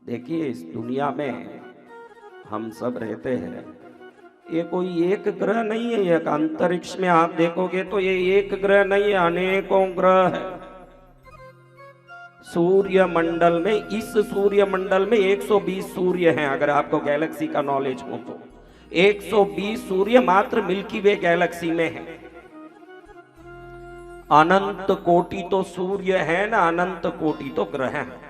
देखिए इस दुनिया में हम सब रहते हैं, ये कोई एक ग्रह नहीं है। एक अंतरिक्ष में आप देखोगे तो ये एक ग्रह नहीं है, अनेकों ग्रह है। सूर्य मंडल में, इस सूर्य मंडल में 120 सूर्य हैं। अगर आपको गैलेक्सी का नॉलेज हो तो 120 सूर्य मात्र मिल्की वे गैलेक्सी में है। अनंत कोटि तो सूर्य है ना, अनंत कोटि तो ग्रह है।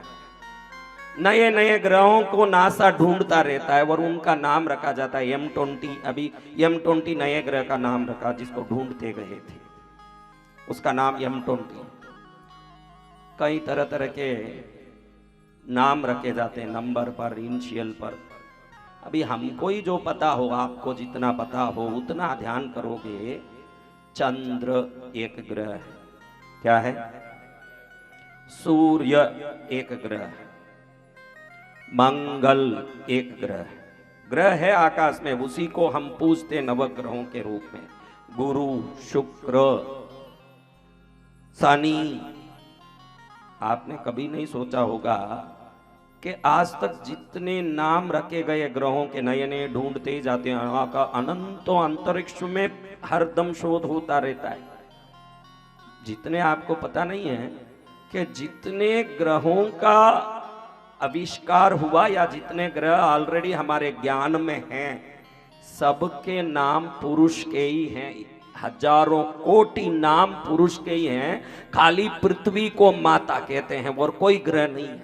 नए नए ग्रहों को नासा ढूंढता रहता है और उनका नाम रखा जाता है M20। अभी M20 नए ग्रह का नाम रखा जिसको ढूंढते गए थे, उसका नाम M20। कई तरह तरह के नाम रखे जाते हैं, नंबर पर, इनिशियल पर। अभी हमको ही जो पता हो, आपको जितना पता हो उतना ध्यान करोगे। चंद्र एक ग्रह है, क्या है? सूर्य एक ग्रह है, मंगल एक ग्रह है। ग्रह है आकाश में, उसी को हम पूजते नवग्रहों के रूप में। गुरु, शुक्र, शनि। आपने कभी नहीं सोचा होगा कि आज तक जितने नाम रखे गए ग्रहों के, नए नए ढूंढते ही जाते हैं। अनंतों अंतरिक्ष में हरदम शोध होता रहता है। जितने आपको पता नहीं है कि जितने ग्रहों का आविष्कार हुआ या जितने ग्रह ऑलरेडी हमारे ज्ञान में हैं, सबके नाम पुरुष के ही हैं। हजारों कोटि नाम पुरुष के ही हैं। खाली पृथ्वी को माता कहते हैं और कोई ग्रह नहीं है।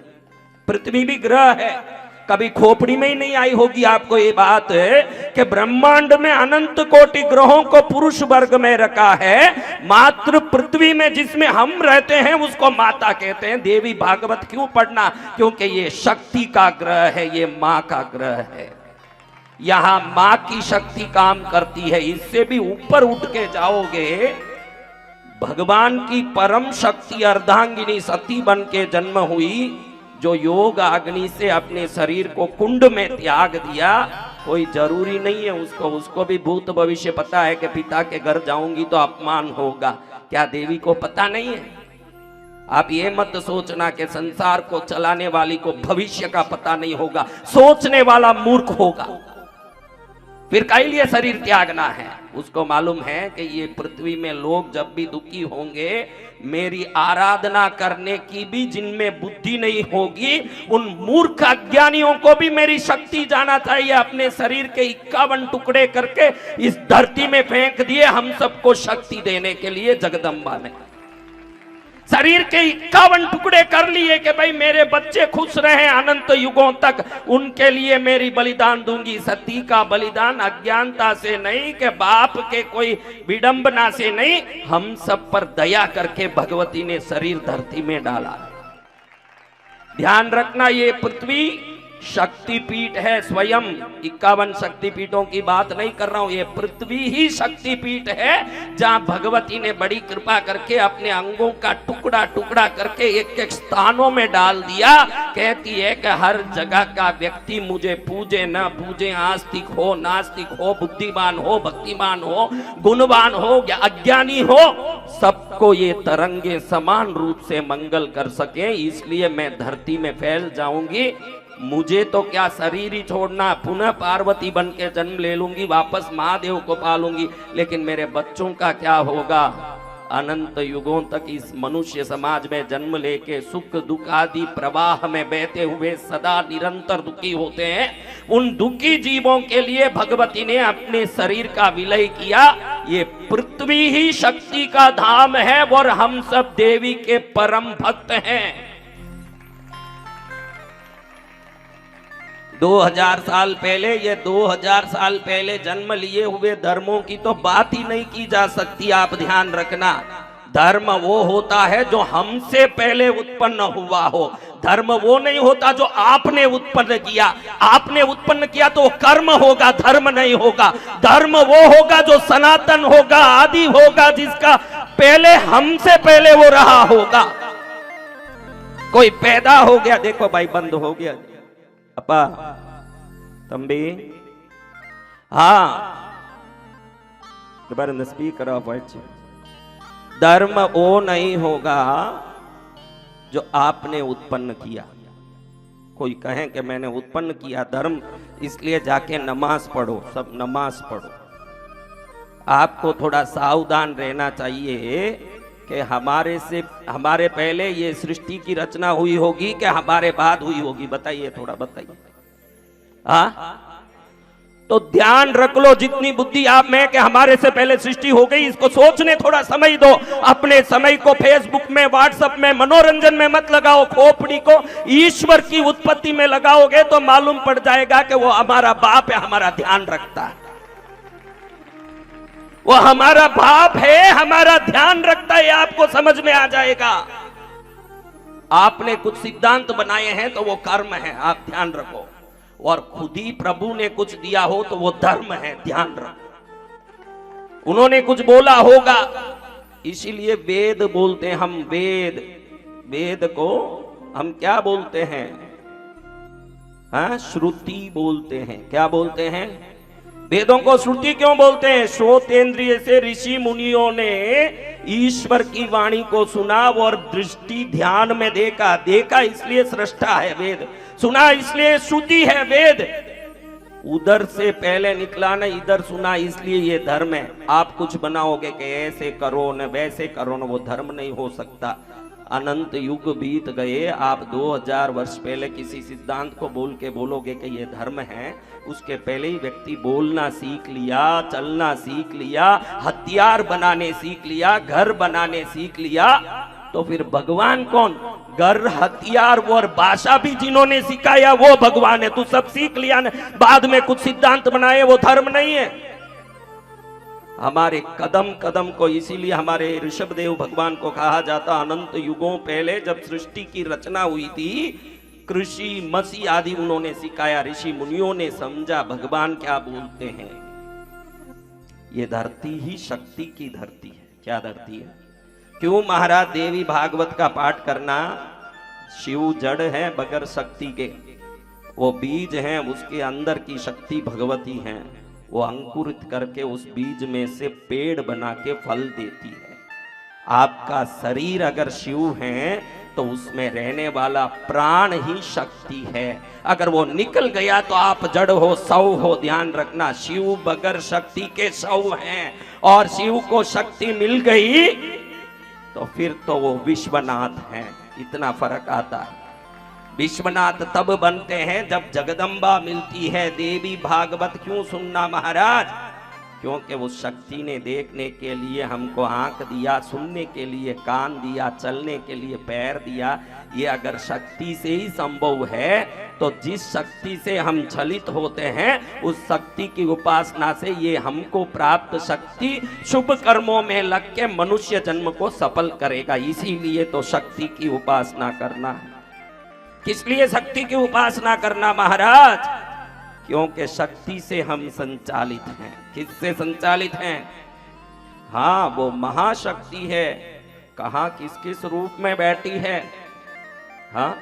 पृथ्वी भी ग्रह है, कभी खोपड़ी में ही नहीं आई होगी आपको ये बात है कि ब्रह्मांड में अनंत कोटि ग्रहों को पुरुष वर्ग में रखा है। मात्र पृथ्वी में जिसमें हम रहते हैं उसको माता कहते हैं। देवी भागवत क्यों पढ़ना? क्योंकि ये शक्ति का ग्रह है, ये माँ का ग्रह है। यहां मां की शक्ति काम करती है। इससे भी ऊपर उठ के जाओगे, भगवान की परम शक्ति अर्धांगिनी सती बन के जन्म हुई, जो योग अग्नि से अपने शरीर को कुंड में त्याग दिया। कोई जरूरी नहीं है उसको भी भूत भविष्य पता है कि पिता के घर जाऊंगी तो अपमान होगा। क्या देवी को पता नहीं है? आप ये मत सोचना कि संसार को चलाने वाली को भविष्य का पता नहीं होगा। सोचने वाला मूर्ख होगा। फिर काहे लिए शरीर त्यागना है? उसको मालूम है कि ये पृथ्वी में लोग जब भी दुखी होंगे, मेरी आराधना करने की भी जिनमें बुद्धि नहीं होगी, उन मूर्ख अज्ञानियों को भी मेरी शक्ति जाना चाहिए। अपने शरीर के 51 टुकड़े करके इस धरती में फेंक दिए हम सबको शक्ति देने के लिए जगदम्बा ने। शरीर के 51 टुकड़े कर लिए कि भाई मेरे बच्चे खुश रहे अनंत युगों तक, उनके लिए मेरी बलिदान दूंगी। सती का बलिदान अज्ञानता से नहीं, कि बाप के कोई विडंबना से नहीं, हम सब पर दया करके भगवती ने शरीर धरती में डाला। ध्यान रखना, ये पृथ्वी शक्तिपीठ है स्वयं। 51 शक्तिपीठों की बात नहीं कर रहा हूं, ये पृथ्वी ही शक्तिपीठ है, जहां भगवती ने बड़ी कृपा करके अपने अंगों का टुकड़ा टुकड़ा करके एक एक स्थानों में डाल दिया। कहती है कि हर जगह का व्यक्ति मुझे पूजे न पूजे, आस्तिक हो नास्तिक हो, बुद्धिमान हो भक्तिमान हो, गुणवान हो या अज्ञानी हो, सबको ये तरंगे समान रूप से मंगल कर सके। इसलिए मैं धरती में फैल जाऊंगी। मुझे तो क्या शरीर ही छोड़ना, पुनः पार्वती बन के जन्म ले लूंगी, वापस महादेव को पालूंगी, लेकिन मेरे बच्चों का क्या होगा? अनंत युगों तक इस मनुष्य समाज में जन्म लेके सुख दुख आदि प्रवाह में बहते हुए सदा निरंतर दुखी होते हैं। उन दुखी जीवों के लिए भगवती ने अपने शरीर का विलय किया। ये पृथ्वी ही शक्ति का धाम है और हम सब देवी के परम भक्त हैं। 2000 साल पहले, ये 2000 साल पहले जन्म लिए हुए धर्मों की तो बात ही नहीं की जा सकती। आप ध्यान रखना, धर्म वो होता है जो हमसे पहले उत्पन्न हुआ हो। धर्म वो नहीं होता जो आपने उत्पन्न किया। आपने उत्पन्न किया तो कर्म होगा, धर्म नहीं होगा। धर्म वो होगा जो सनातन होगा, आदि होगा, जिसका पहले हमसे पहले वो रहा होगा। कोई पैदा हो गया, देखो भाई बंद हो गया अपा तंबी, हाँ दोबारा द स्पीकर ऑफ व्हाइट। धर्म वो नहीं होगा जो आपने उत्पन्न किया। कोई कहे कि मैंने उत्पन्न किया धर्म, इसलिए जाके नमाज पढ़ो, सब नमाज पढ़ो। आपको थोड़ा सावधान रहना चाहिए कि हमारे पहले ये सृष्टि की रचना हुई होगी कि हमारे बाद हुई होगी, बताइए, थोड़ा बताइए। तो ध्यान रख लो जितनी बुद्धि आप में कि हमारे से पहले सृष्टि हो गई, इसको सोचने थोड़ा समय दो। अपने समय को फेसबुक में, व्हाट्सएप में, मनोरंजन में मत लगाओ। खोपड़ी को ईश्वर की उत्पत्ति में लगाओगे तो मालूम पड़ जाएगा कि वो हमारा बाप है, हमारा ध्यान रखता है। वो हमारा बाप है, हमारा ध्यान रखता है, आपको समझ में आ जाएगा। आपने कुछ सिद्धांत बनाए हैं तो वो कर्म है, आप ध्यान रखो। और खुद ही प्रभु ने कुछ दिया हो तो वो धर्म है, ध्यान रखो। उन्होंने कुछ बोला होगा, इसीलिए वेद बोलते हैं हम। वेद को हम क्या बोलते हैं? हाँ, श्रुति बोलते हैं। क्या बोलते हैं? वेदों को श्रुति क्यों बोलते हैं? श्रोतेंद्रिय से ऋषि मुनियों ने ईश्वर की वाणी को सुना और दृष्टि ध्यान में देखा इसलिए सृष्टा है वेद, सुना इसलिए श्रुति है वेद। उधर से पहले निकला ना, इधर सुना इसलिए ये धर्म है। आप कुछ बनाओगे कि ऐसे करो न वैसे करो न, वो धर्म नहीं हो सकता। अनंत युग बीत गए, आप 2000 वर्ष पहले किसी सिद्धांत को बोल के बोलोगे कि ये धर्म है, उसके पहले ही व्यक्ति बोलना सीख लिया, चलना सीख लिया, हथियार बनाने सीख लिया, घर बनाने सीख लिया, तो फिर भगवान कौन? घर, हथियार और भाषा भी जिन्होंने सिखाया वो भगवान है। तू सब सीख लिया ना, बाद में कुछ सिद्धांत बनाए, वो धर्म नहीं है। हमारे कदम कदम को, इसीलिए हमारे ऋषभदेव भगवान को कहा जाता, अनंत युगों पहले जब सृष्टि की रचना हुई थी, कृषि मसी आदि उन्होंने सिखाया, ऋषि मुनियों ने समझा भगवान क्या बोलते हैं। ये धरती ही शक्ति की धरती है। क्या धरती है? क्यों महाराज? देवी भागवत का पाठ करना। शिव जड़ है बगैर शक्ति के, वो बीज हैं, उसके अंदर की शक्ति भगवती हैं। वो अंकुरित करके उस बीज में से पेड़ बना के फल देती है। आपका शरीर अगर शिव है तो उसमें रहने वाला प्राण ही शक्ति है। अगर वो निकल गया तो आप जड़ हो, सौ हो। ध्यान रखना, शिव बगैर शक्ति के सौ हैं, और शिव को शक्ति मिल गई तो फिर तो वो विश्वनाथ हैं। इतना फर्क आता है। विश्वनाथ तब बनते हैं जब जगदम्बा मिलती है। देवी भागवत क्यों सुनना महाराज? क्योंकि उस शक्ति ने देखने के लिए हमको आंख दिया, सुनने के लिए कान दिया, चलने के लिए पैर दिया। ये अगर शक्ति से ही संभव है तो जिस शक्ति से हम छलित होते हैं उस शक्ति की उपासना से ये हमको प्राप्त शक्ति शुभ कर्मों में लग के मनुष्य जन्म को सफल करेगा। इसीलिए तो शक्ति की उपासना करना है। किस लिए शक्ति की उपासना करना महाराज? क्योंकि शक्ति से हम संचालित हैं। किससे संचालित हैं? हाँ, वो महाशक्ति है। कहाँ किस किस रूप में बैठी है? हाँ,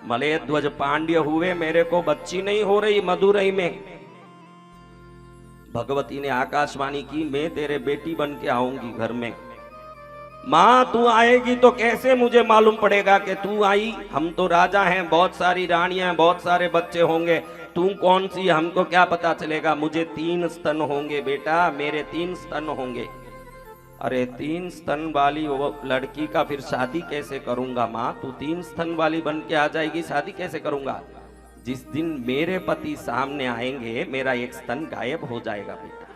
मलयध्वज पांड्य हुए, मेरे को बच्ची नहीं हो रही मदुरई में। भगवती ने आकाशवाणी की, मैं तेरे बेटी बन के आऊंगी घर में। माँ तू आएगी तो कैसे मुझे मालूम पड़ेगा कि तू आई? हम तो राजा हैं, बहुत सारी रानियां हैं, बहुत सारे बच्चे होंगे, तू कौन सी? हमको क्या पता चलेगा? मुझे 3 स्तन होंगे बेटा, मेरे 3 स्तन होंगे। अरे 3 स्तन वाली वो लड़की का फिर शादी कैसे करूंगा माँ? तू 3 स्तन वाली बन के आ जाएगी, शादी कैसे करूंगा? जिस दिन मेरे पति सामने आएंगे मेरा एक स्तन गायब हो जाएगा बेटा।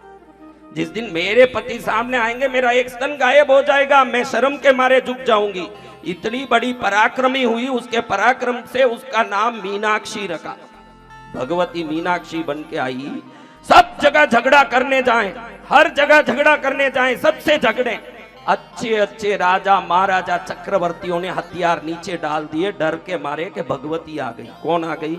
जिस दिन मेरे पति सामने आएंगे मेरा एक स्तन गायब हो जाएगा। मैं शर्म के मारे झुक जाऊंगी। इतनी बड़ी पराक्रमी हुई, उसके पराक्रम से उसका नाम मीनाक्षी रखा। भगवती मीनाक्षी बन के आई। सब जगह झगड़ा करने जाएं, हर जगह झगड़ा करने जाएं, सबसे झगड़े। अच्छे अच्छे राजा महाराजा चक्रवर्तियों ने हथियार नीचे डाल दिए डर के मारे कि भगवती आ गई। कौन आ गई?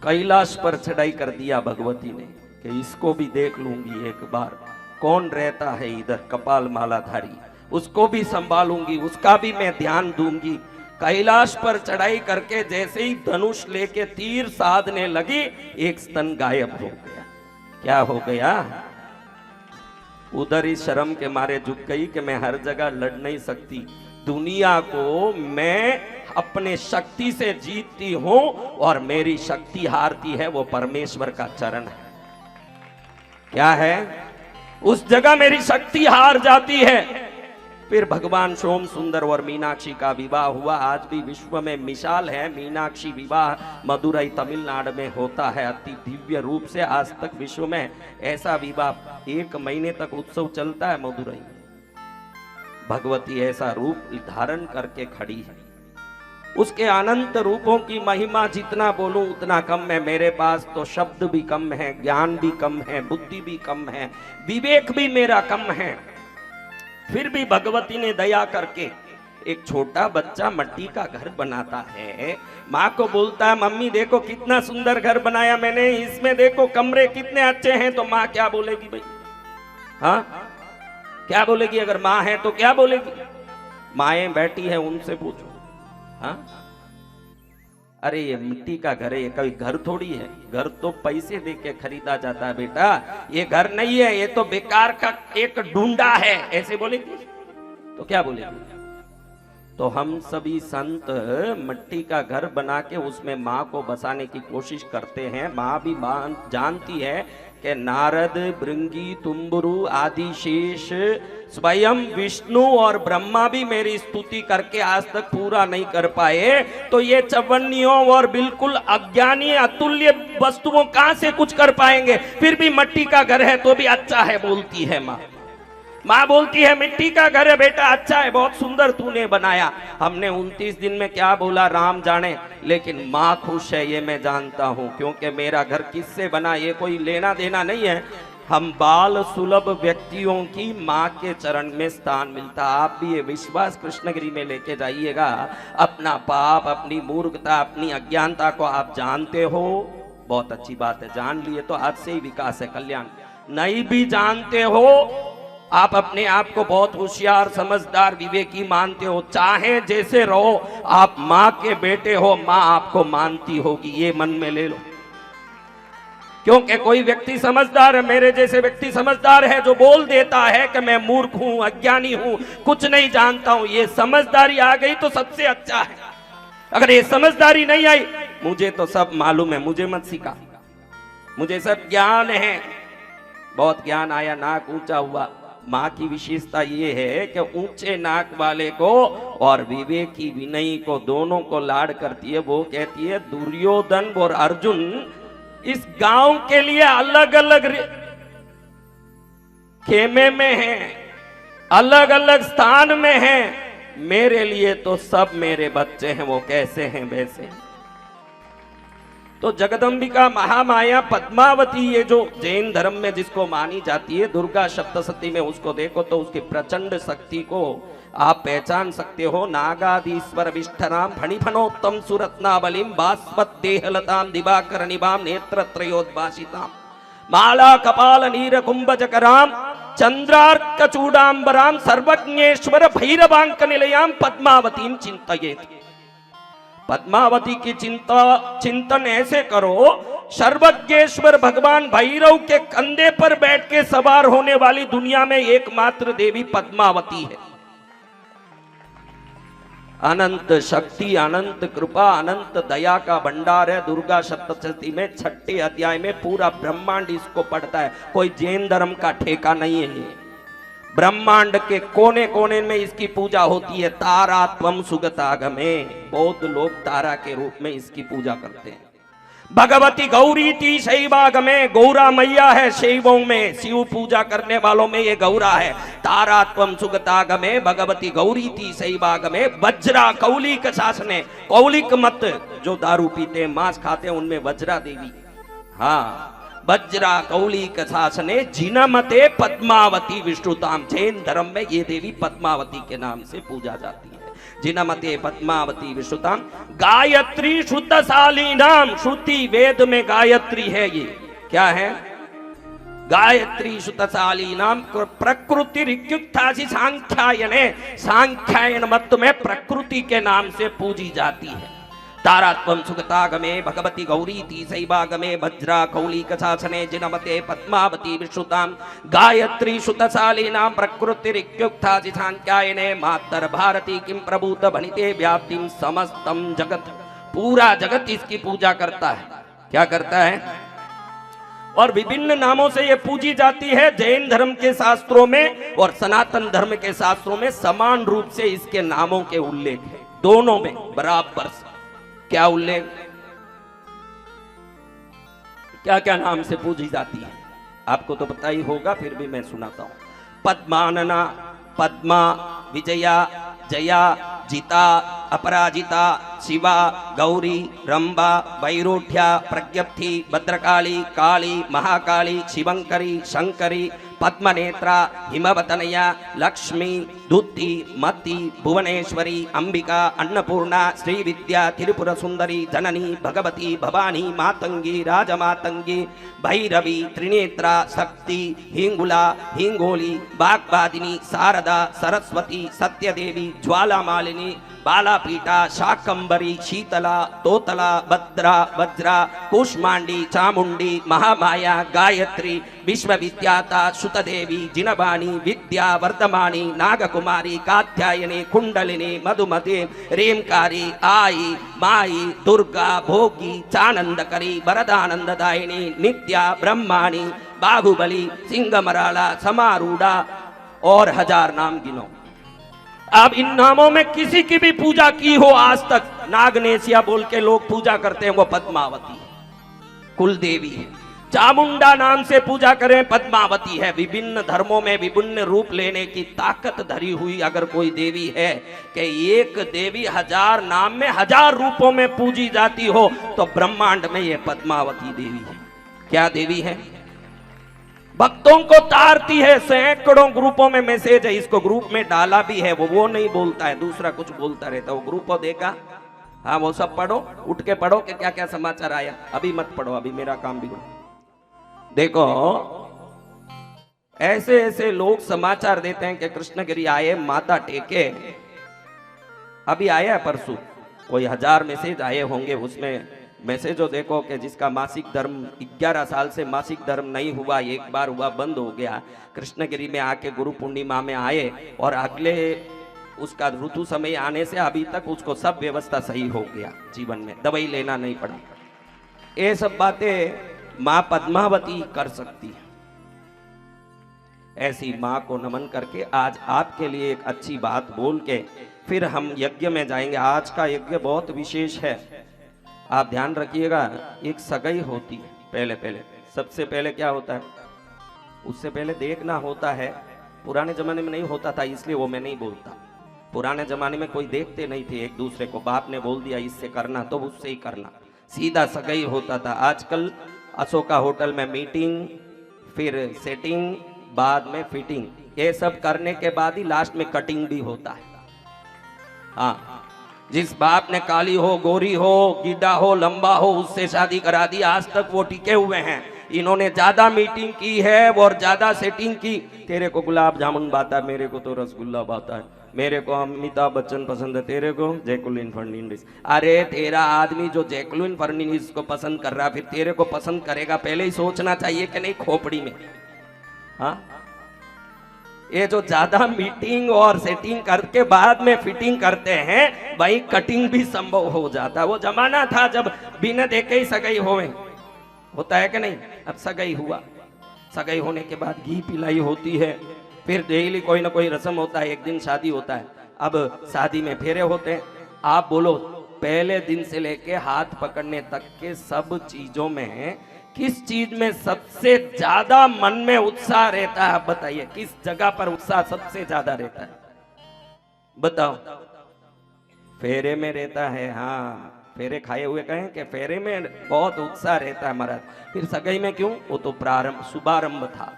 कैलाश पर चढ़ाई कर दिया भगवती ने कि इसको भी देख लूंगी एक बार, कौन रहता है इधर कपाल मालाधारी, उसको भी संभालूंगी, उसका भी मैं ध्यान दूंगी। कैलाश पर चढ़ाई करके जैसे ही धनुष लेके तीर साधने लगी, एक स्तन गायब हो गया। क्या हो गया? उधर ही शर्म के मारे झुक गई कि मैं हर जगह लड़ नहीं सकती, दुनिया को मैं अपने शक्ति से जीतती हूं और मेरी शक्ति हारती है, वो परमेश्वर का चरण है। क्या है? उस जगह मेरी शक्ति हार जाती है। फिर भगवान सोम सुंदर और मीनाक्षी का विवाह हुआ। आज भी विश्व में मिसाल है। मीनाक्षी विवाह मदुरई तमिलनाडु में होता है अति दिव्य रूप से। आज तक विश्व में ऐसा विवाह 1 महीने तक उत्सव चलता है मदुरई। भगवती ऐसा रूप धारण करके खड़ी है। उसके अनंत रूपों की महिमा जितना बोलूं उतना कम है। मेरे पास तो शब्द भी कम है, ज्ञान भी कम है, बुद्धि भी कम है, विवेक भी मेरा कम है। फिर भी भगवती ने दया करके एक छोटा बच्चा मिट्टी का घर बनाता है। माँ को बोलता है, मम्मी देखो कितना सुंदर घर बनाया मैंने, इसमें देखो कमरे कितने अच्छे हैं। तो माँ क्या बोलेगी भाई? हाँ, क्या बोलेगी? अगर माँ है तो क्या बोलेगी? माएं बैठी है, उनसे पूछो। हाँ, अरे ये मिट्टी का घर है, ये कोई घर थोड़ी है। घर तो पैसे दे के खरीदा जाता है बेटा, ये घर नहीं है, ये तो बेकार का एक ढूंढा है। ऐसे बोलेगी तो क्या बोलेगी? तो हम सभी संत मिट्टी का घर बना के उसमें माँ को बसाने की कोशिश करते हैं। माँ भी जानती है कि नारद, भृंगी, तुम्बुरु आदि शेष, स्वयं विष्णु और ब्रह्मा भी मेरी स्तुति करके आज तक पूरा नहीं कर पाए, तो ये चवन्नियों और बिल्कुल अज्ञानी अतुल्य वस्तुओं कहां से कुछ कर पाएंगे? फिर भी मिट्टी का घर है तो भी अच्छा है बोलती है माँ। माँ बोलती है मिट्टी का घर है बेटा, अच्छा है, बहुत सुंदर तूने बनाया। हमने 29 दिन में क्या बोला राम जाने, लेकिन माँ खुश है ये मैं जानता हूं, क्योंकि मेरा घर किससे बना ये कोई लेना देना नहीं है। हम बाल सुलभ व्यक्तियों की माँ के चरण में स्थान मिलता। आप भी ये विश्वास कृष्णगिरी में लेके जाइएगा। अपना पाप, अपनी मूर्खता, अपनी अज्ञानता को आप जानते हो, बहुत अच्छी बात है, जान लिए तो आज से ही विकास है, कल्याण। नहीं भी जानते हो, आप अपने आप को बहुत होशियार, समझदार, विवेकी मानते हो, चाहे जैसे रहो, आप माँ के बेटे हो, माँ आपको मानती होगी, ये मन में ले लो। क्योंकि कोई व्यक्ति समझदार है, मेरे जैसे व्यक्ति समझदार है, जो बोल देता है कि मैं मूर्ख हूं, अज्ञानी हूं, कुछ नहीं जानता हूं, ये समझदारी आ गई तो सबसे अच्छा है। अगर ये समझदारी नहीं आई, मुझे तो सब मालूम है, मुझे मत सिखा, मुझे सब ज्ञान है, बहुत ज्ञान आया, नाक ऊंचा हुआ। माँ की विशेषता ये है कि ऊंचे नाक वाले को और विवेकी विनयी को, दोनों को लाड करती है। वो कहती है दुर्योधन और अर्जुन इस गांव के लिए अलग अलग खेमे में हैं, अलग अलग स्थान में हैं, मेरे लिए तो सब मेरे बच्चे हैं, वो कैसे हैं वैसे। तो जगदम्बिका महामाया पद्मावती, ये जो जैन धर्म में जिसको मानी जाती है, दुर्गा सप्तशती में उसको देखो तो उसकी प्रचंड शक्ति को आप पहचान सकते हो। नागादीश्वर विष्ठराम फणिफणोत्तम सुरत्नावलिम बास्मत देहलताम दिवाकर निभाम नेत्र त्रयोद्भासिताम माला कपाल नीर कुंभजकराम चंद्रार्क चूडांबराम सर्वज्ञेश्वर भैरवांक निलयाम पद्मावतीम चिंतयेत। पद्मावती की चिंतन ऐसे करो, सर्वज्ञेश्वर भगवान भैरव के कंधे पर बैठ के सवार होने वाली दुनिया में एकमात्र देवी पद्मावती है। अनंत शक्ति, अनंत कृपा, अनंत दया का भंडार है। दुर्गा सप्तशती में 6ठे अध्याय में पूरा ब्रह्मांड इसको पढ़ता है, कोई जैन धर्म का ठेका नहीं है। ब्रह्मांड के कोने कोने में इसकी पूजा होती है। तारात्वम सुगतागमे, बौद्ध लोग तारा के रूप में इसकी पूजा करते हैं। भगवती गौरी ती शैवागमे, गौरा मैया है शैवों में, शिव पूजा करने वालों में ये गौरा है। तारात्वम सुगतागमे भगवती गौरी ती शैवागमे वज्रा कौलिक शासने, कौलिक मत जो दारू पीते मांस खाते हैं उनमें वज्रा देवी, हाँ वज्रा कौलिक शासने जिनमते पद्मावती विष्णुताम। जैन धर्म में ये देवी पद्मावती के नाम से पूजा जाती है। जिनमते पद्मावती विष्णुताम गायत्री शुद्धशाली नाम। श्रुति वेद में गायत्री है, ये क्या है? गायत्री शुद्धशाली नाम प्रकृति रिक्युक्तासी सांख्यायने, सांख्यायन मत में प्रकृति के नाम से पूजी जाती है। तारात्वं सुगतागमे भगवती गौरीति सैवागमे वज्रा कौली कशासने जिनमते पद्मावती विश्रुतां गायत्री सुतशालिनां प्रकृतिरित्युक्ता जिशान्त्यायने मातर भारती किं प्रभूत भनिते व्याप्तिं समस्तम जगत। पूरा जगत इसकी पूजा करता है। क्या करता है? और विभिन्न नामों से ये पूजी जाती है। जैन धर्म के शास्त्रों में और सनातन धर्म के शास्त्रों में समान रूप से इसके नामों के उल्लेख है, दोनों में बराबर से। क्या उल्लेख? क्या क्या नाम से पूजी जाती है आपको तो पता ही होगा, फिर भी मैं सुनाता हूं। पद्मानना, पद्मा, विजया, जया, जिता, अपराजिता, शिवा, गौरी, रंबा, वैरोठ्या, प्रज्ञप्ति, भद्रकाली, काली, महाकाली, शिवंकरी, शंकरी, पद्मनेत्रा, हिमवतनया, लक्ष्मी, दुत्ती, मति, भुवनेश्वरी, अंबिका, अन्नपूर्णा, श्रीविद्या, त्रिपुर सुंदरी, जननी, भगवती, भवानी, मातंगी, राजमातंगी, भैरवी, त्रिनेत्रा, शक्ति, हिंगुला, हिंगोली, बागवादिनी, शारदा, सरस्वती, सत्यदेवी, ज्वालामालिनी, बालापीठा, शाकंबरी, शीतला, तोतला, भद्रा, वज्रा, कुष्मांडी, चामुंडी, महामाया, गायत्री, विश्वविद्याता, सुतदेवी, जिनवाणी, विद्या, वर्धमानी, नागकुमारी, कात्यायनी, कुंडलिनी, मधुमती, रेमकारी, आई, माई, दुर्गा, भोगी, चानंदकरी, वरदानंददायिनी, नित्या, ब्रह्माणी, बाहुबली, सिंगमराला, समारूढ़ा और 1000 नाम गिनो। अब इन नामों में किसी की भी पूजा की हो आज तक, नागनेशिया बोल के लोग पूजा करते हैं, वो पद्मावती कुल देवी है। चामुंडा नाम से पूजा करें, पद्मावती है। विभिन्न धर्मों में विभिन्न रूप लेने की ताकत धरी हुई अगर कोई देवी है कि एक देवी 1000 नाम में 1000 रूपों में पूजी जाती हो, तो ब्रह्मांड में यह पद्मावती देवी है। क्या देवी है? भक्तों को तारती है। सैकड़ों ग्रुपों में मैसेज है, इसको ग्रुप में डाला भी है, वो नहीं बोलता है, दूसरा कुछ बोलता रहता है। वो ग्रुप देखा, हाँ वो सब पढ़ो, उठ के पढ़ो कि क्या क्या समाचार आया। अभी मत पढ़ो, अभी मेरा काम बिगड़ो। देखो ऐसे ऐसे लोग समाचार देते हैं कि कृष्णगिरी आए, माता टेके। अभी आया है परसों, कोई 1000 मैसेज आए होंगे, उसमें मैसेजो देखो कि जिसका मासिक धर्म 11 साल से मासिक धर्म नहीं हुआ, एक बार हुआ, बंद हो गया, कृष्णगिरी में आके गुरु पूर्णिमा में आए और अगले उसका ऋतु समय आने से अभी तक उसको सब व्यवस्था सही हो गया, जीवन में दवाई लेना नहीं पड़ा। ये सब बातें माँ पद्मावती कर सकती है। ऐसी माँ को नमन करके आज आपके लिए एक अच्छी बात बोल के फिर हम यज्ञ में जाएंगे। आज का यज्ञ बहुत विशेष है, आप ध्यान रखिएगा। एक सगाई होती है, पहले सबसे पहले क्या होता है, उससे पहले देखना होता है। पुराने जमाने में नहीं होता था, इसलिए वो मैं नहीं बोलता। पुराने जमाने में कोई देखते नहीं थे एक दूसरे को, बाप ने बोल दिया इससे करना तो उससे ही करना, सीधा सगाई होता था। आजकल अशोका होटल में मीटिंग, फिर सेटिंग, बाद में फिटिंग, ये सब करने के बाद ही लास्ट में कटिंग भी होता है। हाँ, जिस बाप ने काली हो, गोरी हो, गीडा हो, लंबा हो, उससे शादी करा दी, आज तक वो टिके हुए हैं। इन्होंने ज्यादा मीटिंग की है और ज्यादा सेटिंग की। तेरे को गुलाब जामुन बाता है, मेरे को तो रसगुल्ला बाता है, मेरे को अमिताभ बच्चन पसंद है, तेरे को जैकुलिन फर्नींडिस। अरे तेरा आदमी जो जैकुलिन फर्नींडिस को पसंद कर रहा, फिर तेरे को पसंद करेगा, पहले ही सोचना चाहिए कि नहीं खोपड़ी में। हाँ, ये जो ज्यादा मीटिंग और सेटिंग करके बाद में फिटिंग करते हैं, भाई कटिंग भी संभव हो जाता। वो जमाना था जब बिना देखे ही सगाई होता है कि नहीं। अब सगाई हुआ, सगाई होने के बाद घी पिलाई होती है, फिर डेली कोई ना कोई रस्म होता है, एक दिन शादी होता है। अब शादी में फेरे होते हैं। आप बोलो पहले दिन से लेके हाथ पकड़ने तक के सब चीजों में किस चीज में सबसे ज्यादा मन में उत्साह रहता है? बताइए, किस जगह पर उत्साह सबसे ज्यादा रहता है? बताओ। फेरे में रहता है। हाँ, फेरे खाए हुए कहें कि फेरे में बहुत उत्साह रहता है महाराज। फिर सगाई में क्यों? वो तो प्रारंभ, शुभारंभ था।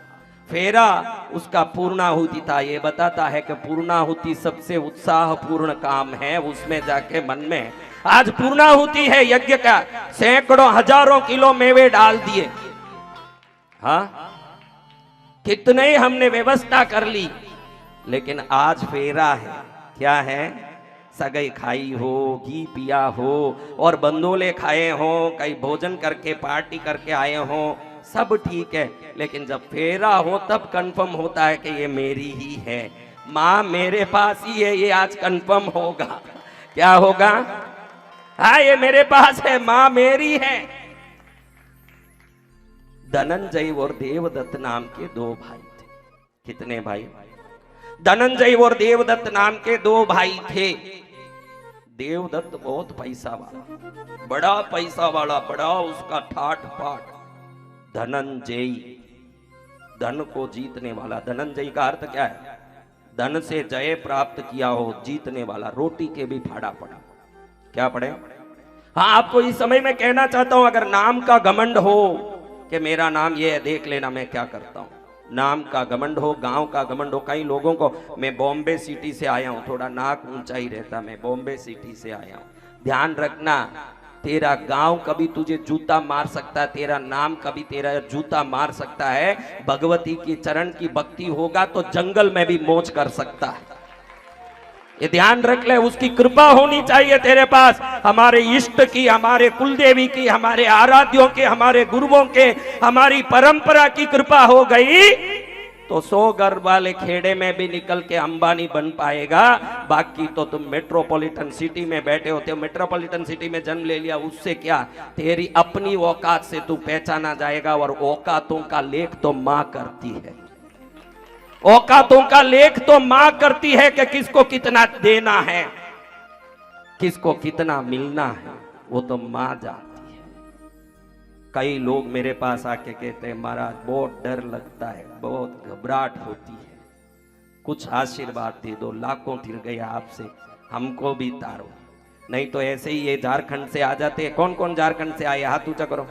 फेरा उसका पूर्णाहुति था। ये बताता है कि पूर्णाहुति सबसे उत्साहपूर्ण काम है, उसमें जाके मन में आज पूर्णाहुति है यज्ञ का, सैकड़ों हजारों किलो मेवे डाल दिए। हाँ, कितने ही हमने व्यवस्था कर ली, लेकिन आज फेरा है। क्या है? सगाई खाई हो, घी पिया हो और बंदोले खाए हो, कहीं भोजन करके पार्टी करके आए हो, सब ठीक है, लेकिन जब फेरा हो तब कंफर्म होता है कि ये मेरी ही है, माँ मेरे पास ही है, ये आज कंफर्म होगा। क्या होगा? हाँ ये मेरे पास है, माँ मेरी है। धनंजय और देवदत्त नाम के दो भाई थे। कितने भाई? धनंजय और देवदत्त नाम के दो भाई थे। देवदत्त बहुत पैसा वाला, बड़ा पैसा वाला, बड़ा उसका ठाट पाट। धनंजय धन को जीतने वाला। धनंजय का अर्थ क्या है? धन से जय प्राप्त किया हो, जीतने वाला। रोटी के भी फाड़ा पड़ा। क्या पड़े? हाँ आपको इस समय में कहना चाहता हूं, अगर नाम का घमंड हो कि मेरा नाम ये है, देख लेना मैं क्या करता हूं। नाम का घमंड हो, गांव का घमंड हो। कई लोगों को, मैं बॉम्बे सिटी से आया हूं, थोड़ा नाक ऊंचा ही रहता, मैं बॉम्बे सिटी से आया हूं। ध्यान रखना, तेरा गांव कभी तुझे जूता मार सकता है, तेरा नाम कभी तेरा जूता मार सकता है। भगवती की चरण की भक्ति होगा तो जंगल में भी मौज कर सकता है। ये ध्यान रख ले, उसकी कृपा होनी चाहिए तेरे पास। हमारे इष्ट की, हमारे कुलदेवी की, हमारे आराध्यों के, हमारे गुरुओं के, हमारी परंपरा की कृपा हो गई तो 100 घर वाले खेड़े में भी निकल के अंबानी बन पाएगा। बाकी तो तुम मेट्रोपॉलिटन सिटी में बैठे होते हो, मेट्रोपॉलिटन सिटी में जन्म ले लिया, उससे क्या? तेरी अपनी औकात से तू पहचाना जाएगा। और औकातों का लेख तो मां करती है। औकातों का लेख तो मां करती है कि किसको कितना देना है, किसको कितना मिलना है, वो तो मां जानती है। कई लोग मेरे पास आके कहते हैं महाराज बहुत डर लगता है, बहुत घबराहट होती है, कुछ आशीर्वाद दे दो, लाखों फिर गया आपसे, हमको भी तारो। नहीं तो ऐसे ही ये झारखंड से आ जाते हैं। कौन कौन झारखंड से आए? हाथ ऊंचा करो।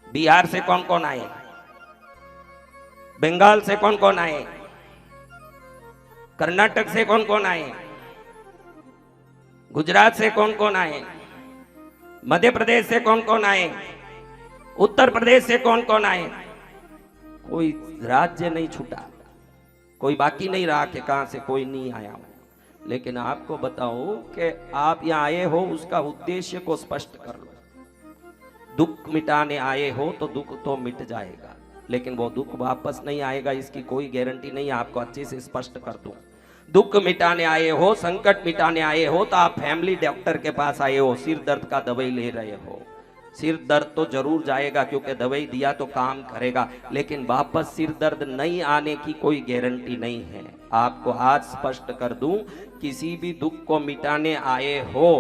बिहार से कौन कौन आए? बंगाल से कौन कौन आए? कर्नाटक से कौन कौन आए? गुजरात से कौन कौन आए? मध्य प्रदेश से कौन कौन आए? उत्तर प्रदेश से कौन कौन आए? कोई राज्य नहीं छूटा, कोई बाकी नहीं रहा कि कहां से कोई नहीं आया। लेकिन आपको बताऊं कि आप यहां आए हो, उसका उद्देश्य को स्पष्ट कर लो। दुख मिटाने आए हो तो दुख तो मिट जाएगा, लेकिन वो दुख वापस नहीं आएगा, इसकी कोई गारंटी नहीं। आपको अच्छे से स्पष्ट कर दूं, दुख मिटाने आए हो, संकट मिटाने आए हो तो आप फैमिली डॉक्टर के पास आए हो, सिर दर्द का दवाई ले रहे हो। सिर दर्द तो जरूर जाएगा क्योंकि दवाई दिया तो काम करेगा, लेकिन वापस सिर दर्द नहीं आने की कोई गारंटी नहीं है। आपको आज स्पष्ट कर दूं, किसी भी दुख को मिटाने आए हो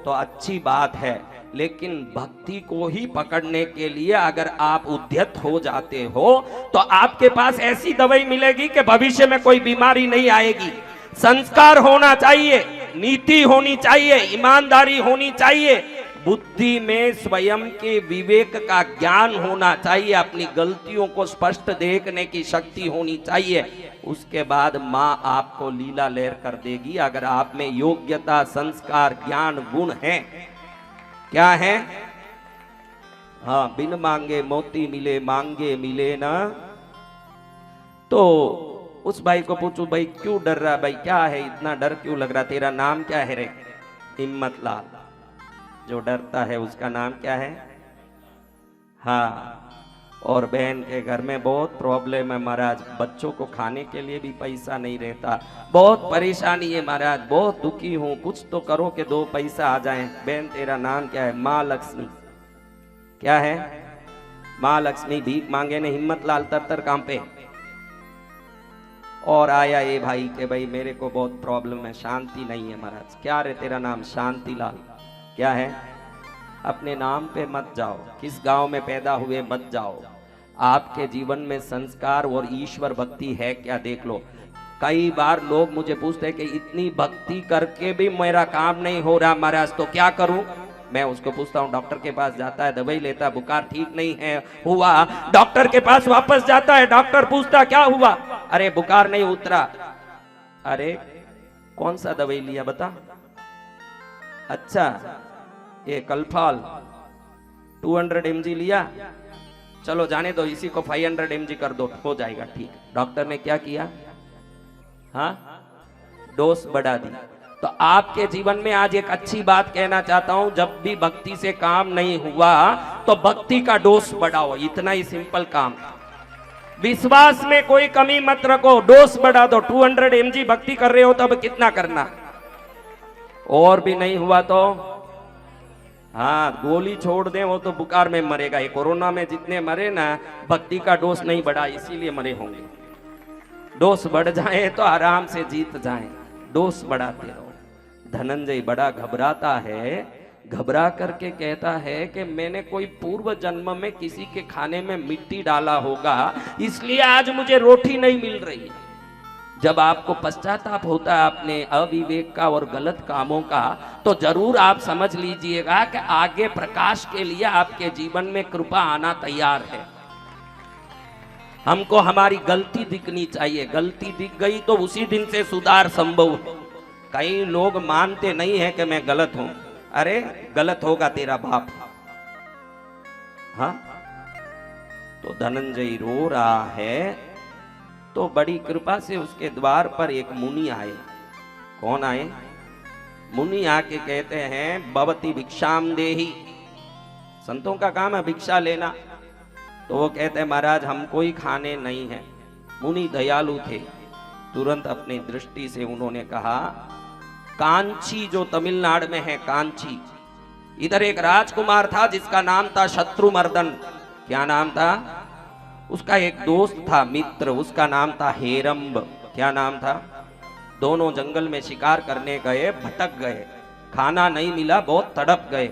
तो अच्छी बात है, लेकिन भक्ति को ही पकड़ने के लिए अगर आप उद्यत हो जाते हो तो आपके पास ऐसी दवाई मिलेगी कि भविष्य में कोई बीमारी नहीं आएगी। संस्कार होना चाहिए, नीति होनी चाहिए, ईमानदारी होनी चाहिए, बुद्धि में स्वयं के विवेक का ज्ञान होना चाहिए, अपनी गलतियों को स्पष्ट देखने की शक्ति होनी चाहिए। उसके बाद माँ आपको लीला लहर कर देगी अगर आप में योग्यता, संस्कार, ज्ञान, गुण है। क्या है? हाँ, बिन मांगे मोती मिले, मांगे मिले ना। तो उस भाई को पूछो, भाई क्यों डर रहा? भाई क्या है, इतना डर क्यों लग रहा? तेरा नाम क्या है रे? हिम्मत लाल। जो डरता है उसका नाम क्या है? हाँ। और बहन के घर में बहुत प्रॉब्लम है महाराज, बच्चों को खाने के लिए भी पैसा नहीं रहता, बहुत परेशानी है महाराज, बहुत दुखी हूँ, कुछ तो करो कि 2 पैसा आ जाए। बहन तेरा नाम क्या है? माँ लक्ष्मी। क्या है? माँ लक्ष्मी। भीख मांगे ने हिम्मत लाल तर कांपे और आया ये भाई के भाई मेरे को बहुत प्रॉब्लम है, शांति नहीं है महाराज। क्या रे तेरा नाम? शांति लाल। क्या है? अपने नाम पे मत जाओ, किस गांव में पैदा हुए मत जाओ, आपके जीवन में संस्कार और ईश्वर भक्ति है क्या देख लो। कई बार लोग मुझे पूछते हैं कि इतनी भक्ति करके भी मेरा काम नहीं हो रहा महाराज, तो क्या करूं? मैं उसको पूछता हूं, डॉक्टर के पास जाता है, दवाई लेता, बुखार ठीक नहीं है हुआ, डॉक्टर के पास वापस जाता है, डॉक्टर पूछता क्या हुआ? अरे बुखार नहीं उतरा। अरे कौन सा दवाई लिया बता? अच्छा ये कल्फाल 200 mg लिया, चलो जाने दो, इसी को 500 mg कर दो, हो जाएगा ठीक। डॉक्टर ने क्या किया? हाँ, डोज बढ़ा दी। तो आपके जीवन में आज एक अच्छी बात कहना चाहता हूं, जब भी भक्ति से काम नहीं हुआ तो भक्ति का डोज बढ़ाओ, इतना ही सिंपल काम। विश्वास में कोई कमी मत रखो, डोज बढ़ा दो। 200 mg भक्ति कर रहे हो तो अब कितना करना, और भी नहीं हुआ तो हाँ गोली छोड़ दें, वो तो बुखार में मरेगा। ये कोरोना में जितने मरे ना, भक्ति का डोज नहीं बढ़ा इसीलिए मरे होंगे। डोज बढ़ जाए तो आराम से जीत जाए, डोज बढ़ाते रहो। धनंजय बड़ा घबराता है, घबरा करके कहता है कि मैंने कोई पूर्व जन्म में किसी के खाने में मिट्टी डाला होगा, इसलिए आज मुझे रोटी नहीं मिल रही है। जब आपको पश्चाताप होता है अपने अविवेक का और गलत कामों का, तो जरूर आप समझ लीजिएगा कि आगे प्रकाश के लिए आपके जीवन में कृपा आना तैयार है। हमको हमारी गलती दिखनी चाहिए, गलती दिख गई तो उसी दिन से सुधार संभव है। कई लोग मानते नहीं है कि मैं गलत हूं। अरे गलत होगा तेरा बाप। हाँ, तो धनंजय रो रहा है तो बड़ी कृपा से उसके द्वार पर एक मुनि आए। कौन आए? मुनि आके कहते हैं भवती भिक्षाम देहि। संतों का काम है भिक्षा लेना। तो वो कहते हैं महाराज हमको ही खाने नहीं है। मुनि दयालु थे, तुरंत अपनी दृष्टि से उन्होंने कहा कांची, जो तमिलनाडु में है कांची, इधर एक राजकुमार था जिसका नाम था शत्रुमर्दन। क्या नाम था? उसका एक दोस्त था, मित्र, उसका नाम था हेरंब। क्या नाम था? दोनों जंगल में शिकार करने गए, भटक गए, खाना नहीं मिला, बहुत तड़प गए।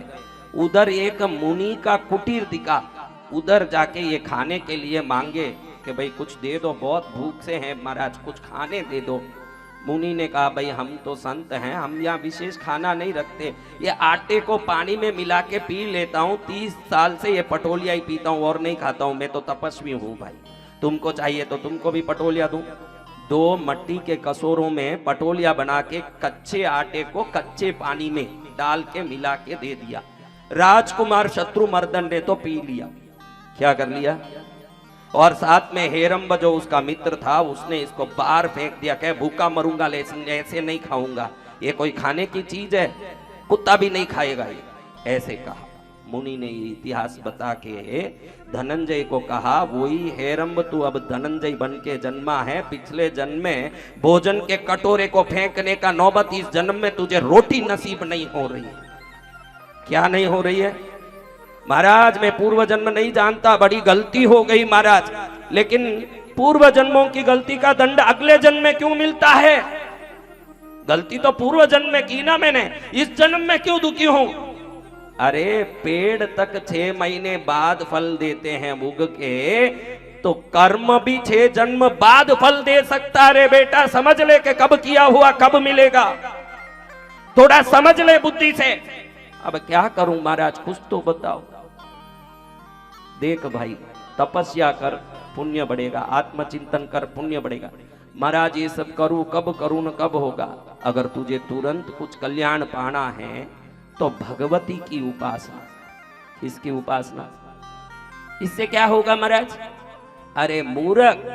उधर एक मुनि का कुटीर दिखा, उधर जाके ये खाने के लिए मांगे कि भाई कुछ दे दो, बहुत भूख से हैं महाराज, कुछ खाने दे दो। मुनि ने कहा भाई हम तो संत हैं, हम यहाँ विशेष खाना नहीं रखते, ये आटे को पानी में मिला के पी लेता हूँ, 30 साल से ये पटोलिया ही पीता हूँ और नहीं खाता हूँ, मैं तो तपस्वी हूँ भाई, तुमको चाहिए तो तुमको भी पटोलिया दूं। 2 मट्टी के कसोरों में पटोलिया बना के कच्चे आटे को कच्चे पानी में डाल के मिला के दे दिया। राजकुमार शत्रुमर्दन ने तो पी लिया। क्या कर लिया? और साथ में हेरंब जो उसका मित्र था, उसने इसको बाहर फेंक दिया, कह भूखा मरूंगा लेकिन ऐसे नहीं खाऊंगा, ये कोई खाने की चीज है, कुत्ता भी नहीं खाएगा ये, ऐसे कहा। मुनि ने इतिहास बता के धनंजय को कहा वही हेरंब तू अब धनंजय बन के जन्मा है, पिछले जन्म में भोजन के कटोरे को फेंकने का नौबत, इस जन्म में तुझे रोटी नसीब नहीं हो रही। क्या नहीं हो रही है? महाराज मैं पूर्व जन्म नहीं जानता, बड़ी गलती हो गई महाराज, लेकिन पूर्व जन्मों की गलती का दंड अगले जन्म में क्यों मिलता है? गलती तो पूर्व जन्म में की ना मैंने, इस जन्म में क्यों दुखी हूं? अरे पेड़ तक 6 महीने बाद फल देते हैं उग के, तो कर्म भी 6 जन्म बाद फल दे सकता है रे बेटा, समझ ले कि कब किया हुआ कब मिलेगा, थोड़ा समझ ले बुद्धि से। अब क्या करूं महाराज, कुछ तो बताओ। देख भाई तपस्या कर पुण्य बढ़ेगा, आत्मचिंतन कर पुण्य बढ़ेगा। महाराज ये सब करूं कब करूं न कब होगा। अगर तुझे तुरंत कुछ कल्याण पाना है तो भगवती की उपासना। किसकी उपासना? इससे क्या होगा महाराज? अरे मूर्ख,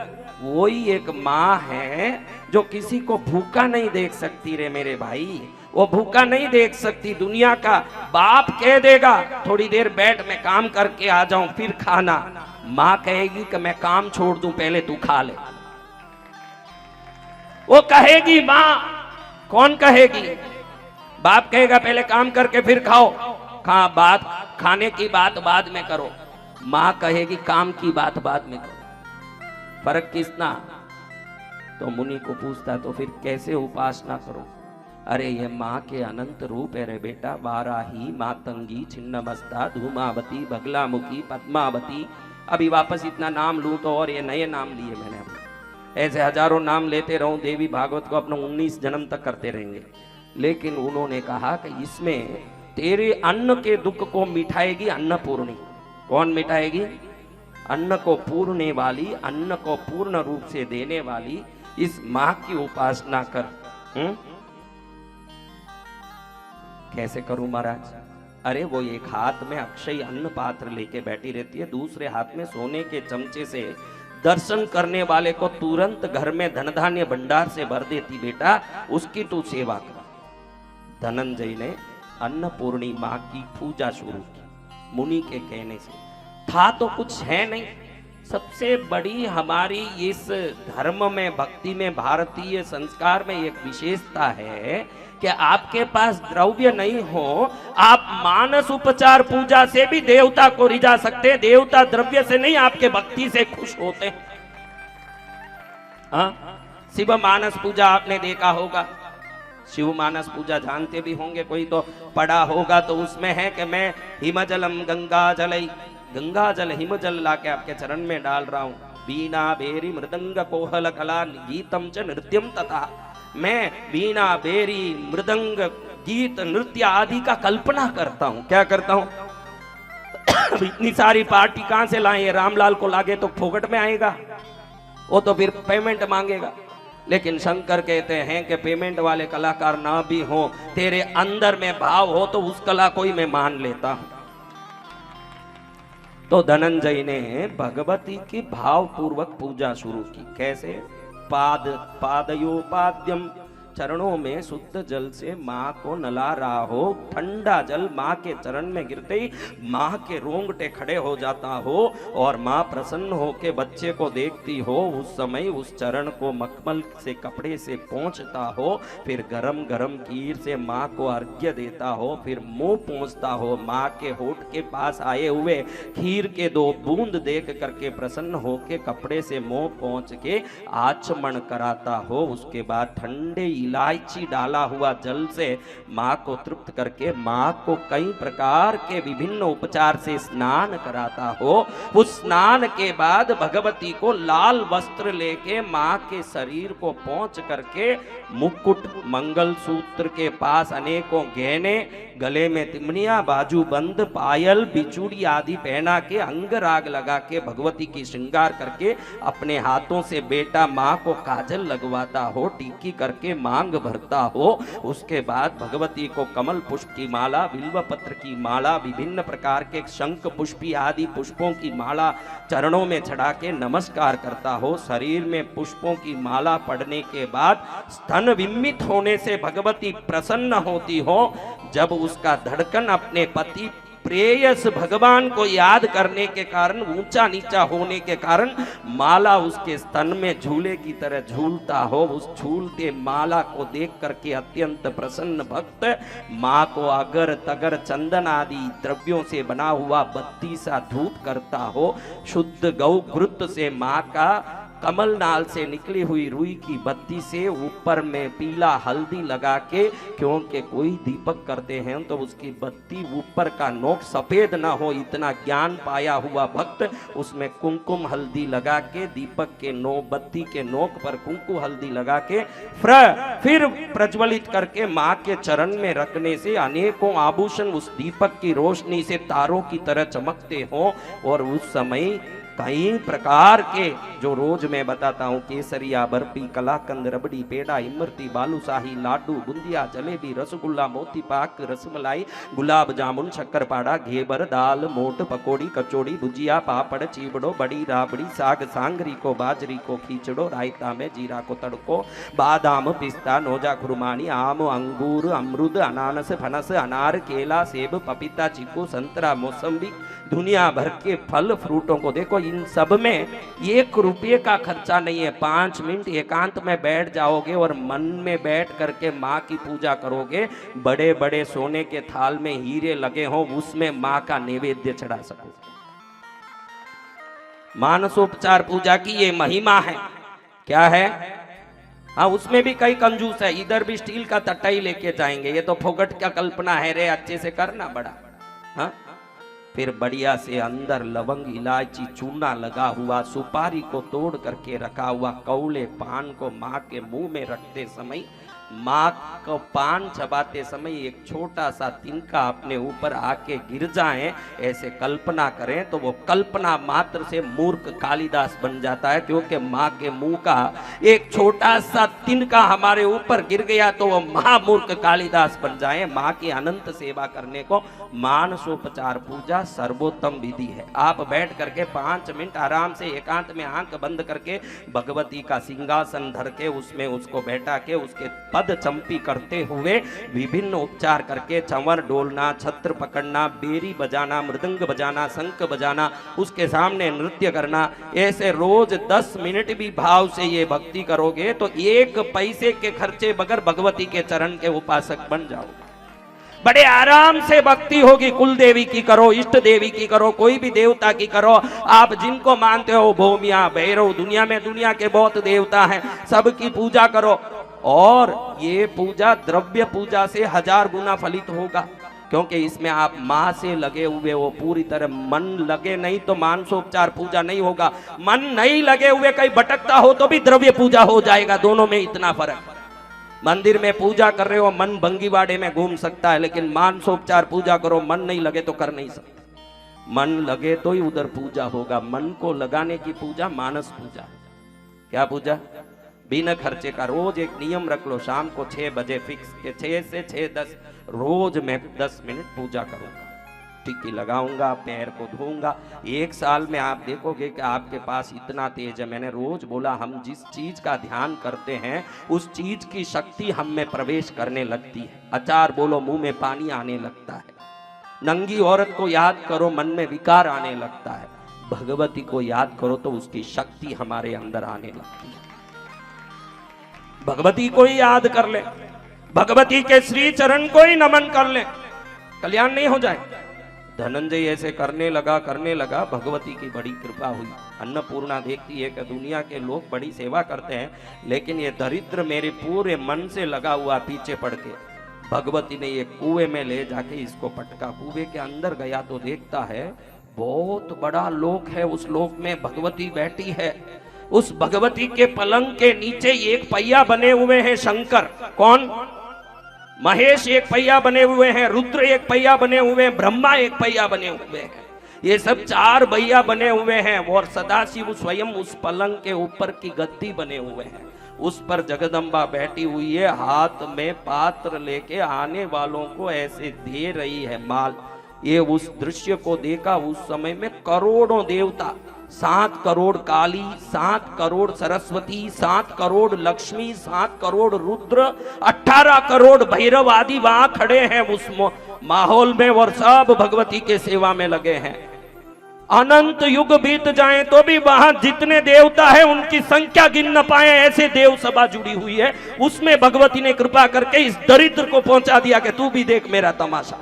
वही एक माँ है जो किसी को भूखा नहीं देख सकती रे मेरे भाई, वो भूखा नहीं देख सकती। दुनिया का बाप कह देगा थोड़ी देर बैठ मैं काम करके आ जाऊं फिर खाना, माँ कहेगी कि मैं काम छोड़ दूं पहले तू खा ले। वो कहेगी माँ, कौन कहेगी? बाप कहेगा पहले काम करके फिर खाओ, खाने की बात बाद में करो। माँ कहेगी काम की बात बाद में करो। फर्क किसना? तो मुनि को पूछता तो फिर कैसे उपासना करो? अरे ये माँ के अनंत रूप है रे बेटा, वाराही, मातंगी, छिन्नमस्ता, धूमावती, बगलामुखी, पद्मावती। अभी वापस इतना नाम लूं तो और ये नए नाम लिए मैंने, ऐसे हजारों नाम लेते रहूं, देवी भागवत को अपना 19 जन्म तक करते रहेंगे। लेकिन उन्होंने कहा कि इसमें तेरे अन्न के दुख को मिटाएगी अन्नपूर्णी। कौन मिटाएगी? अन्न को पूरने वाली, अन्न को पूर्ण रूप से देने वाली इस माँ की उपासना कर। कैसे करूं महाराज? अरे वो एक हाथ में अक्षय अन्न पात्र लेके बैठी रहती है, दूसरे हाथ में सोने के चमचे से दर्शन करने वाले को तुरंत घर में धन धान्य भंडार से भर देती। बेटा उसकी तू सेवा कर। धनंजय ने अन्नपूर्णी माँ की पूजा शुरू की मुनि के कहने से। था तो कुछ है नहीं, सबसे बड़ी हमारी इस धर्म में, भक्ति में, भारतीय संस्कार में एक विशेषता है कि आपके पास द्रव्य नहीं हो, आप मानस उपचार पूजा से भी देवता को रिझा सकते हैं। देवता द्रव्य से नहीं, आपके भक्ति से खुश होते हैं। शिव मानस पूजा आपने देखा होगा, शिव मानस पूजा जानते भी होंगे, कोई तो पढ़ा होगा, तो उसमें है कि मैं हिमजलम गंगा जलई, गंगा जल हिमजल लाके आपके चरण में डाल रहा हूं। बीना बेरी मृदंग कोहल कला गीतम च नृत्यम तथा, मैं बीना बेरी मृदंग गीत नृत्य आदि का कल्पना करता हूं। क्या करता हूं? इतनी सारी पार्टी कहां से लाए? रामलाल को लागे तो फोकट में आएगा, वो तो फिर पेमेंट मांगेगा। लेकिन शंकर कहते हैं कि पेमेंट वाले कलाकार ना भी हो, तेरे अंदर में भाव हो तो उस कला को ही मैं मान लेता हूं। तो धनंजय ने भगवती की भाव पूर्वक पूजा शुरू की। कैसे? पादयोपाद्यम, चरणों में शुद्ध जल से माँ को नला रहा हो, ठंडा जल माँ के चरण में गिरते ही माँ के रोंगटे खड़े हो जाता हो और माँ प्रसन्न हो के बच्चे को देखती हो। उस समय उस चरण को मखमल से कपड़े से पोंछता हो, फिर गरम गरम खीर से माँ को अर्घ्य देता हो, फिर मुंह पोंछता हो, माँ के होठ के पास आए हुए खीर के 2 बूंद देख करके प्रसन्न हो के कपड़े से मुंह पोंछ के आचमन कराता हो। उसके बाद ठंडे इलायची डाला हुआ जल से माँ को तृप्त करके माँ को कई प्रकार के विभिन्न उपचार से स्नान कराता हो। उस स्नान के बाद भगवती को लाल वस्त्र लेके माँ के शरीर को पोंछ करके मुकुट, मंगलसूत्र के पास अनेकों गहने, गले में तिमनिया, बाजू बंद, पायल, बिचूड़ी आदि पहना के अंगराग लगा के भगवती की श्रृंगार करके अपने हाथों से बेटा माँ को काजल लगवाता हो, टीकी करके मांग भरता हो। उसके बाद भगवती को कमल पुष्प की माला, बिल्व पत्र की माला, विभिन्न प्रकार के शंख पुष्पी आदि पुष्पों की माला चरणों में चढ़ा के नमस्कार करता हो। शरीर में पुष्पों की माला पड़ने के बाद स्तन विम्मित होने से भगवती प्रसन्न होती हो। जब उसका धड़कन अपने पति प्रेयस भगवान को याद करने के कारण, ऊंचा नीचा होने के कारण माला उसके स्तन में झूले की तरह झूलता हो, उस झूलते माला को देख करके अत्यंत प्रसन्न भक्त माँ को अगर तगर चंदन आदि द्रव्यों से बना हुआ 32 धूप करता हो। शुद्ध गौ घृत से माँ का कमल नाल से निकली हुई रुई की बत्ती से ऊपर में पीला हल्दी लगा के, क्योंकि कोई दीपक करते हैं तो उसकी बत्ती ऊपर का नोक सफेद ना हो, इतना ज्ञान पाया हुआ भक्त उसमें कुमकुम हल्दी लगा के दीपक के बत्ती के नोक पर कुमकुम हल्दी लगा के फिर प्रज्वलित करके माँ के चरण में रखने से अनेकों आभूषण उस दीपक की रोशनी से तारों की तरह चमकते हो। और उस समय कई प्रकार के, जो रोज मैं बताता हूँ, केसरिया, बर्फी, कलाकंद, रबड़ी, पेड़ा, इमरती, बालूशाही, लाडू, बुंदिया, जलेबी, रसगुल्ला, मोती पाक, रसमलाई, गुलाब जामुन, शक्करपाड़ा, घेबर, दाल, मोट, पकौड़ी, कचौड़ी, भुजिया, पापड़, चीबड़ो, बड़ी राबड़ी, साग सांगरी को, बाजरी को खींचड़ो, रायता में जीरा को तड़को, बादाम, पिस्ता, नोजा, खुरमानी, आम, अंगूर, अमरूद, अनानस, फनस, अनार, केला, सेब, पपीता, चीकू, संतरा, मौसम्बी, दुनिया भर के फल फ्रूटों को देखो। इन सब में 1 रुपये का खर्चा नहीं है। 5 मिनट एकांत में बैठ जाओगे और मन में बैठ करके माँ की पूजा करोगे, बड़े बड़े सोने के थाल में हीरे लगे हों, उसमें माँ का नैवेद्य चढ़ा सको। मानसोपचार पूजा की ये महिमा है। क्या है? हाँ, उसमें भी कई कंजूस है। इधर भी स्टील का तट्टा ही लेके जाएंगे, ये तो फोगट क्या कल्पना है रे, अच्छे से करना बड़ा। हाँ, फिर बढ़िया से अंदर लवंग, इलायची, चूना लगा हुआ, सुपारी को तोड़ करके रखा हुआ कौले पान को माँ के मुंह में रखते समय, माँ को पान चबाते समय एक छोटा सा तिनका अपने ऊपर आके गिर जाए, ऐसे कल्पना करें तो वो कल्पना मात्र से मूर्ख कालिदास बन जाता है। क्योंकि माँ के मुंह का एक छोटा सा तिनका हमारे ऊपर गिर गया तो वो महामूर्ख कालिदास बन जाए। माँ की अनंत सेवा करने को मानसोपचार पूजा सर्वोत्तम विधि है। आप बैठ करके 5 मिनट आराम से एकांत में आंख बंद करके भगवती का सिंहासन धर के उसमें उसको बैठा के उसके पद चंपी करते हुए विभिन्न उपचार करके चंवर डोलना, छत्र पकड़ना, बेरी बजाना, मृदंग बजाना, शंख बजाना, उसके सामने नृत्य करना, ऐसे रोज 10 मिनट भी भाव से ये भक्ति करोगे तो 1 पैसे के खर्चे बगैर भगवती के चरण के उपासक बन जाओगे। बड़े आराम से भक्ति होगी। कुल देवी की करो, इष्ट देवी की करो, कोई भी देवता की करो, आप जिनको मानते हो, भूमिया, भैरव, दुनिया के बहुत देवता हैं, सबकी पूजा करो। और ये पूजा द्रव्य पूजा से 1000 गुना फलित होगा, क्योंकि इसमें आप माँ से लगे हुए हो पूरी तरह। मन लगे नहीं तो मानसोपचार पूजा नहीं होगा, मन नहीं लगे हुए कहीं भटकता हो तो भी द्रव्य पूजा हो जाएगा। दोनों में इतना फर्क। मंदिर में पूजा कर रहे हो, मन भंगीवाड़े में घूम सकता है, लेकिन मानसोपचार पूजा करो, मन नहीं लगे तो कर नहीं सकते। मन लगे तो ही उधर पूजा होगा। मन को लगाने की पूजा मानस पूजा। क्या पूजा? बिना खर्चे का। रोज एक नियम रख लो, शाम को 6 बजे फिक्स के 6 से 6:10 रोज मैं 10 मिनट पूजा करूंगा, टिक्की लगाऊंगा, पैर को धोऊंगा। 1 साल में आप देखोगे कि आपके पास इतना तेज है। मैंने रोज बोला, हम जिस चीज का ध्यान करते हैं उस चीज की शक्ति हम में प्रवेश करने लगती है। अचार बोलो, मुंह में पानी आने लगता है। नंगी औरत को याद करो, मन में विकार आने लगता है। भगवती को याद करो तो उसकी शक्ति हमारे अंदर आने लगती है। भगवती को ही याद कर ले, भगवती के श्री चरण को ही नमन कर ले, कल्याण नहीं हो जाए। धनंजय ऐसे करने लगा, भगवती की बड़ी कृपा हुई। अन्नपूर्णा देखती है कि दुनिया के लोग बड़ी सेवा करते हैं, लेकिन ये दरिद्र मेरे पूरे मन से लगा हुआ पीछे पड़ के। भगवती ने ये कुएं में ले जाके इसको पटका। कुएं के अंदर गया तो देखता है बहुत बड़ा लोक है, उस लोक में भगवती बैठी है। उस भगवती के पलंग के नीचे 1 पहिया बने हुए हैं शंकर। कौन? महेश 1 पहिया बने हुए हैं, रुद्र 1 पहिया बने हुए हैं, ब्रह्मा 1 पहिया बने हुए हैं। ये सब 4 पहिया बने हुए हैं। और सदाशिव स्वयं उस पलंग के ऊपर की गद्दी बने हुए हैं, उस पर जगदम्बा बैठी हुई है, हाथ में पात्र लेके आने वालों को ऐसे दे रही है माल। ये उस दृश्य को देखा, उस समय में करोड़ों देवता, 7 करोड़ काली, 7 करोड़ सरस्वती, 7 करोड़ लक्ष्मी, 7 करोड़ रुद्र, 18 करोड़ भैरव आदि वहां खड़े हैं उस माहौल में, और सब भगवती के सेवा में लगे हैं। अनंत युग बीत जाएं तो भी वहां जितने देवता हैं उनकी संख्या गिन न पाए, ऐसे देव सभा जुड़ी हुई है। उसमें भगवती ने कृपा करके इस दरिद्र को पहुंचा दिया कि तू भी देख मेरा तमाशा।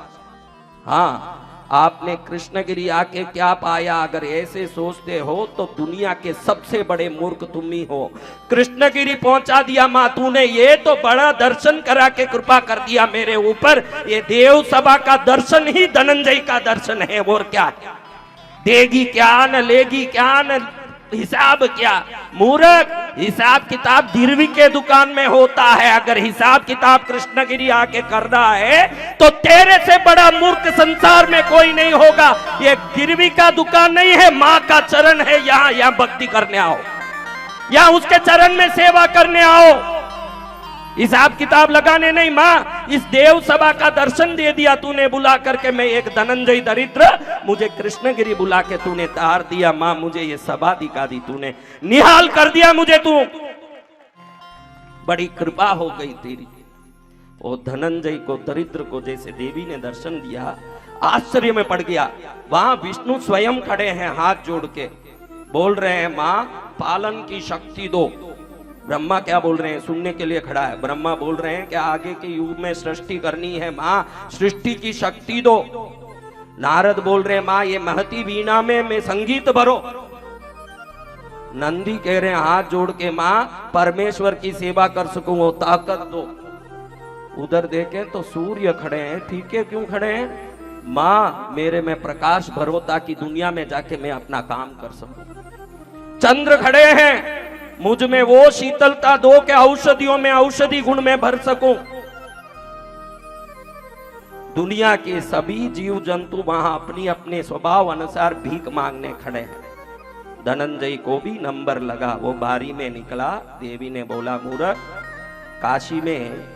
हाँ, आपने कृष्णगिरी आके क्या पाया? अगर ऐसे सोचते हो तो दुनिया के सबसे बड़े मूर्ख तुम ही हो। कृष्णगिरी पहुंचा दिया माँ तूने, ये तो बड़ा दर्शन करा के कृपा कर दिया मेरे ऊपर। ये देव सभा का दर्शन ही धनंजय का दर्शन है, और क्या है? देगी क्या न लेगी क्या न हिसाब क्या? मूर्ख, हिसाब किताब गिरवी के दुकान में होता है। अगर हिसाब किताब कृष्णगिरी आके कर रहा है तो तेरे से बड़ा मूर्ख संसार में कोई नहीं होगा। ये गिरवी का दुकान नहीं है, माँ का चरण है। यहाँ भक्ति करने आओ, यहाँ उसके चरण में सेवा करने आओ, हिसाब किताब लगाने नहीं। माँ, इस देव सभा का दर्शन दे दिया तूने बुला करके। मैं एक धनंजय दरिद्र, मुझे कृष्णगिरी बुला के तूने तार दिया। माँ, मुझे ये सभा दिखा दी तूने, निहाल कर दिया मुझे तू। बड़ी कृपा हो गई तेरी। वो धनंजय को, दरिद्र को जैसे देवी ने दर्शन दिया, आश्चर्य में पड़ गया। वहां विष्णु स्वयं खड़े हैं, हाथ जोड़ के बोल रहे हैं, माँ पालन की शक्ति दो। ब्रह्मा क्या बोल रहे हैं? सुनने के लिए खड़ा है। ब्रह्मा बोल रहे हैं कि आगे के युग में सृष्टि करनी है माँ, सृष्टि की शक्ति दो। नारद बोल रहे हैं, माँ ये महती वीणा में मैं संगीत भरो। नंदी कह रहे हैं हाथ जोड़ के, माँ परमेश्वर की सेवा कर सकूं वो ताकत दो। उधर देखें तो सूर्य खड़े हैं। ठीक है, क्यों खड़े हैं? माँ मेरे में प्रकाश भरो ताकि दुनिया में जाके मैं अपना काम कर सकूं। चंद्र खड़े हैं, मुझ में वो शीतलता दो कि औषधियों में औषधि गुण में भर सकूं। दुनिया के सभी जीव जंतु वहां अपनी अपने स्वभाव अनुसार भीख मांगने खड़े हैं। धनंजय को भी नंबर लगा, वो बारी में निकला। देवी ने बोला, मूर्ख, काशी में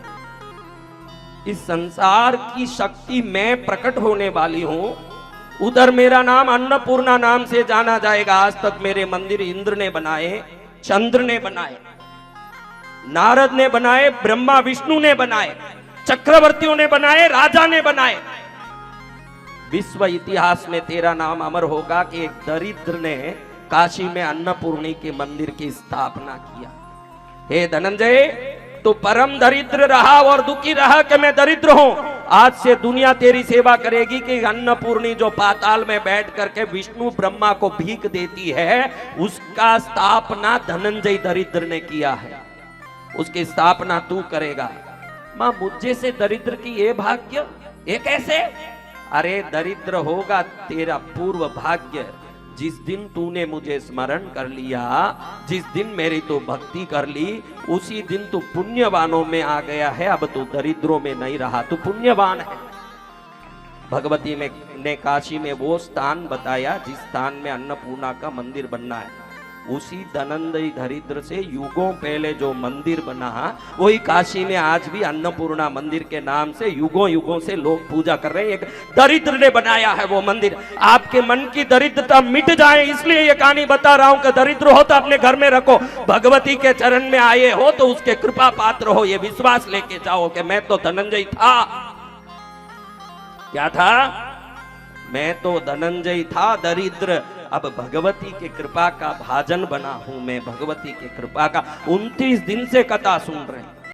इस संसार की शक्ति मैं प्रकट होने वाली हूं। उधर मेरा नाम अन्नपूर्णा नाम से जाना जाएगा। आज तक मेरे मंदिर इंद्र ने बनाए, चंद्र ने बनाए, नारद ने बनाए, ब्रह्मा विष्णु ने बनाए, चक्रवर्तियों ने बनाए, राजा ने बनाए। विश्व इतिहास में तेरा नाम अमर होगा कि एक दरिद्र ने काशी में अन्नपूर्णी के मंदिर की स्थापना किया। हे धनंजय, तो परम दरिद्र रहा और दुखी रहा कि मैं दरिद्र हूं। आज से दुनिया तेरी सेवा करेगी कि अन्नपूर्णी जो पाताल में बैठ करके विष्णु ब्रह्मा को भीख देती है, उसका स्थापना धनंजय दरिद्र ने किया है, उसकी स्थापना तू करेगा। मां, मुझे से दरिद्र की ये भाग्य, ये कैसे? अरे दरिद्र होगा तेरा पूर्व भाग्य। जिस दिन तूने मुझे स्मरण कर लिया, जिस दिन मेरी तो भक्ति कर ली, उसी दिन तू पुण्यवानों में आ गया है। अब तू दरिद्रों में नहीं रहा, तू पुण्यवान है। भगवती ने काशी में वो स्थान बताया जिस स्थान में अन्नपूर्णा का मंदिर बनना है। उसी धनंजय दरिद्र से युगों पहले जो मंदिर बना, वही काशी में आज भी अन्नपूर्णा मंदिर के नाम से युगों युगों से लोग पूजा कर रहे हैं। एक दरिद्र ने बनाया है वो मंदिर। आपके मन की दरिद्रता मिट जाए इसलिए ये कहानी बता रहा हूं कि दरिद्र हो तो अपने घर में रखो, भगवती के चरण में आए हो तो उसके कृपा पात्र हो, ये विश्वास लेके जाओ कि मैं तो धनंजय था। क्या था? मैं तो धनंजय था दरिद्र, अब भगवती के कृपा का भाजन बना हूं मैं। भगवती के कृपा का 29 दिन से कथा सुन रहे हैं।